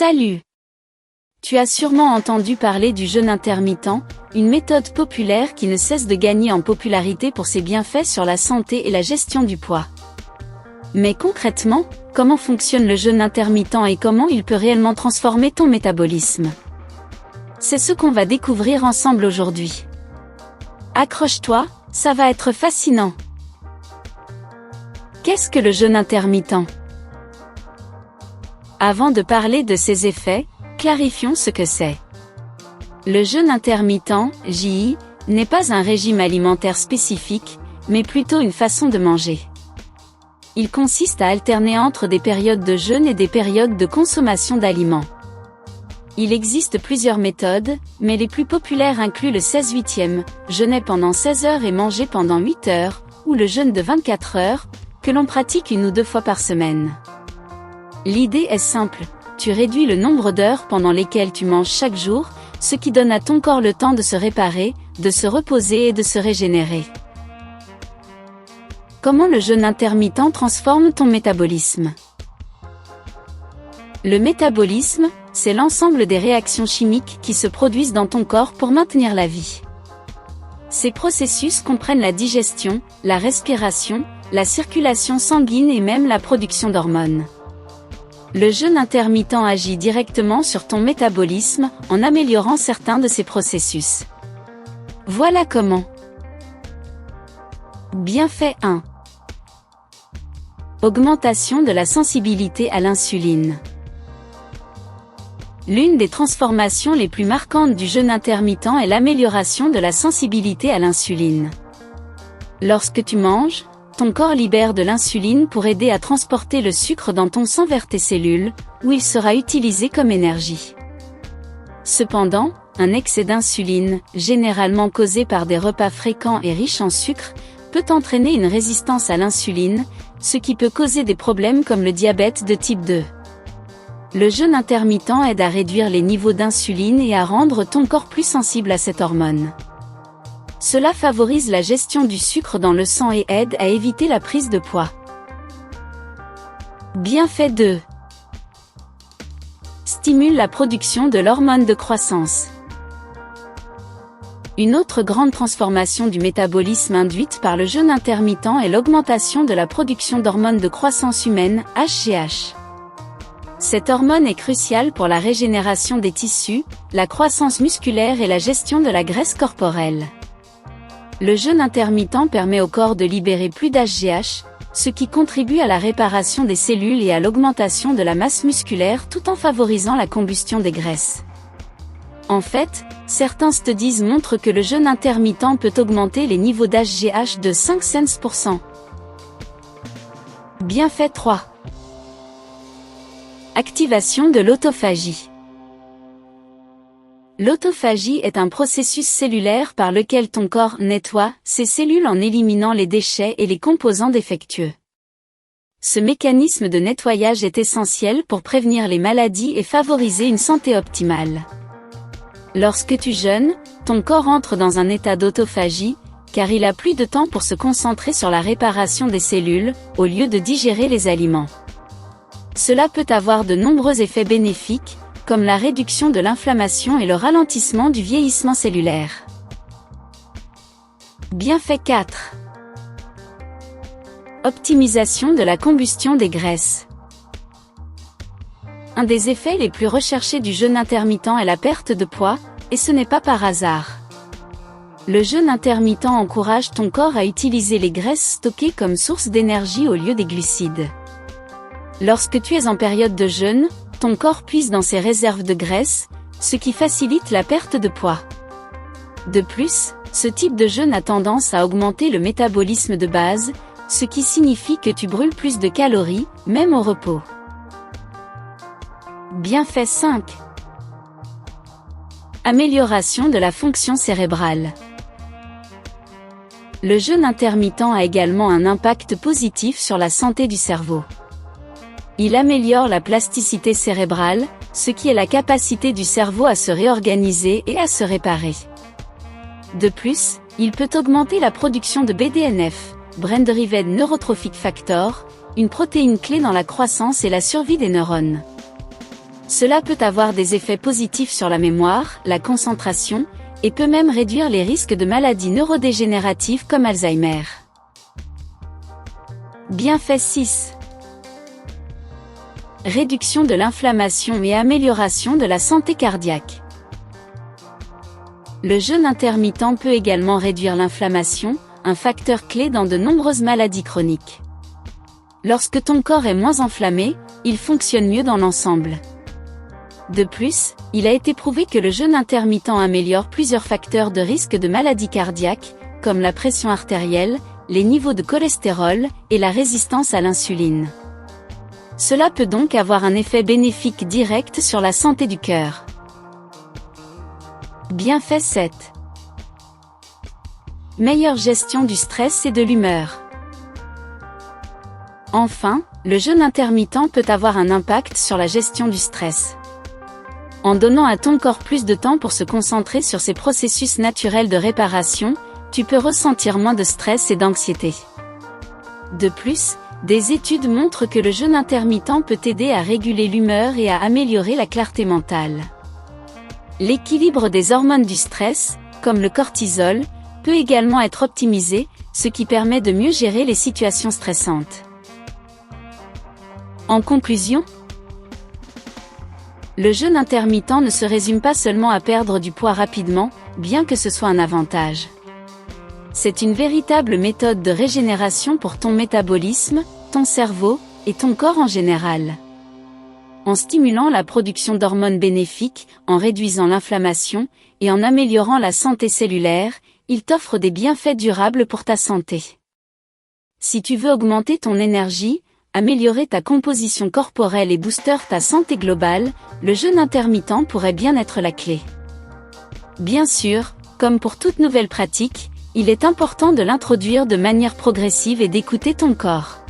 Salut! Tu as sûrement entendu parler du jeûne intermittent, une méthode populaire qui ne cesse de gagner en popularité pour ses bienfaits sur la santé et la gestion du poids. Mais concrètement, comment fonctionne le jeûne intermittent et comment il peut réellement transformer ton métabolisme? C'est ce qu'on va découvrir ensemble aujourd'hui. Accroche-toi, ça va être fascinant. Qu'est-ce que le jeûne intermittent? Avant de parler de ses effets, clarifions ce que c'est. Le jeûne intermittent, JI, n'est pas un régime alimentaire spécifique, mais plutôt une façon de manger. Il consiste à alterner entre des périodes de jeûne et des périodes de consommation d'aliments. Il existe plusieurs méthodes, mais les plus populaires incluent le 16-8e, jeûner pendant 16 heures et manger pendant 8 heures, ou le jeûne de 24 heures, que l'on pratique 1 ou 2 fois par semaine. L'idée est simple, tu réduis le nombre d'heures pendant lesquelles tu manges chaque jour, ce qui donne à ton corps le temps de se réparer, de se reposer et de se régénérer. Comment le jeûne intermittent transforme ton métabolisme? Le métabolisme, c'est l'ensemble des réactions chimiques qui se produisent dans ton corps pour maintenir la vie. Ces processus comprennent la digestion, la respiration, la circulation sanguine et même la production d'hormones. Le jeûne intermittent agit directement sur ton métabolisme en améliorant certains de ces processus. Voilà comment. Bienfait 1. Augmentation de la sensibilité à l'insuline. L'une des transformations les plus marquantes du jeûne intermittent est l'amélioration de la sensibilité à l'insuline. Lorsque tu manges, ton corps libère de l'insuline pour aider à transporter le sucre dans ton sang vers tes cellules, où il sera utilisé comme énergie. Cependant, un excès d'insuline, généralement causé par des repas fréquents et riches en sucre, peut entraîner une résistance à l'insuline, ce qui peut causer des problèmes comme le diabète de type 2. Le jeûne intermittent aide à réduire les niveaux d'insuline et à rendre ton corps plus sensible à cette hormone. Cela favorise la gestion du sucre dans le sang et aide à éviter la prise de poids. Bienfait 2. Stimule la production de l'hormone de croissance. Une autre grande transformation du métabolisme induite par le jeûne intermittent est l'augmentation de la production d'hormones de croissance humaine, HGH. Cette hormone est cruciale pour la régénération des tissus, la croissance musculaire et la gestion de la graisse corporelle. Le jeûne intermittent permet au corps de libérer plus d'HGH, ce qui contribue à la réparation des cellules et à l'augmentation de la masse musculaire tout en favorisant la combustion des graisses. En fait, certains studies montrent que le jeûne intermittent peut augmenter les niveaux d'HGH de 5%. Bienfait 3. Activation de l'autophagie. L'autophagie est un processus cellulaire par lequel ton corps nettoie ses cellules en éliminant les déchets et les composants défectueux. Ce mécanisme de nettoyage est essentiel pour prévenir les maladies et favoriser une santé optimale. Lorsque tu jeûnes, ton corps entre dans un état d'autophagie, car il a plus de temps pour se concentrer sur la réparation des cellules, au lieu de digérer les aliments. Cela peut avoir de nombreux effets bénéfiques, comme la réduction de l'inflammation et le ralentissement du vieillissement cellulaire. Bienfait 4. Optimisation de la combustion des graisses. Un des effets les plus recherchés du jeûne intermittent est la perte de poids, et ce n'est pas par hasard. Le jeûne intermittent encourage ton corps à utiliser les graisses stockées comme source d'énergie au lieu des glucides. Lorsque tu es en période de jeûne, ton corps puise dans ses réserves de graisse, ce qui facilite la perte de poids. De plus, ce type de jeûne a tendance à augmenter le métabolisme de base, ce qui signifie que tu brûles plus de calories, même au repos. Bienfait 5. Amélioration de la fonction cérébrale. Le jeûne intermittent a également un impact positif sur la santé du cerveau. Il améliore la plasticité cérébrale, ce qui est la capacité du cerveau à se réorganiser et à se réparer. De plus, il peut augmenter la production de BDNF, Brain Derived Neurotrophic Factor, une protéine clé dans la croissance et la survie des neurones. Cela peut avoir des effets positifs sur la mémoire, la concentration, et peut même réduire les risques de maladies neurodégénératives comme Alzheimer. Bienfait 6. Réduction de l'inflammation et amélioration de la santé cardiaque. Le jeûne intermittent peut également réduire l'inflammation, un facteur clé dans de nombreuses maladies chroniques. Lorsque ton corps est moins enflammé, il fonctionne mieux dans l'ensemble. De plus, il a été prouvé que le jeûne intermittent améliore plusieurs facteurs de risque de maladies cardiaques, comme la pression artérielle, les niveaux de cholestérol et la résistance à l'insuline. Cela peut donc avoir un effet bénéfique direct sur la santé du cœur. Bienfait 7. Meilleure gestion du stress et de l'humeur. Enfin, le jeûne intermittent peut avoir un impact sur la gestion du stress. En donnant à ton corps plus de temps pour se concentrer sur ses processus naturels de réparation, tu peux ressentir moins de stress et d'anxiété. De plus, des études montrent que le jeûne intermittent peut t'aider à réguler l'humeur et à améliorer la clarté mentale. L'équilibre des hormones du stress, comme le cortisol, peut également être optimisé, ce qui permet de mieux gérer les situations stressantes. En conclusion, le jeûne intermittent ne se résume pas seulement à perdre du poids rapidement, bien que ce soit un avantage. C'est une véritable méthode de régénération pour ton métabolisme, ton cerveau, et ton corps en général. En stimulant la production d'hormones bénéfiques, en réduisant l'inflammation, et en améliorant la santé cellulaire, il t'offre des bienfaits durables pour ta santé. Si tu veux augmenter ton énergie, améliorer ta composition corporelle et booster ta santé globale, le jeûne intermittent pourrait bien être la clé. Bien sûr, comme pour toute nouvelle pratique, il est important de l'introduire de manière progressive et d'écouter ton corps.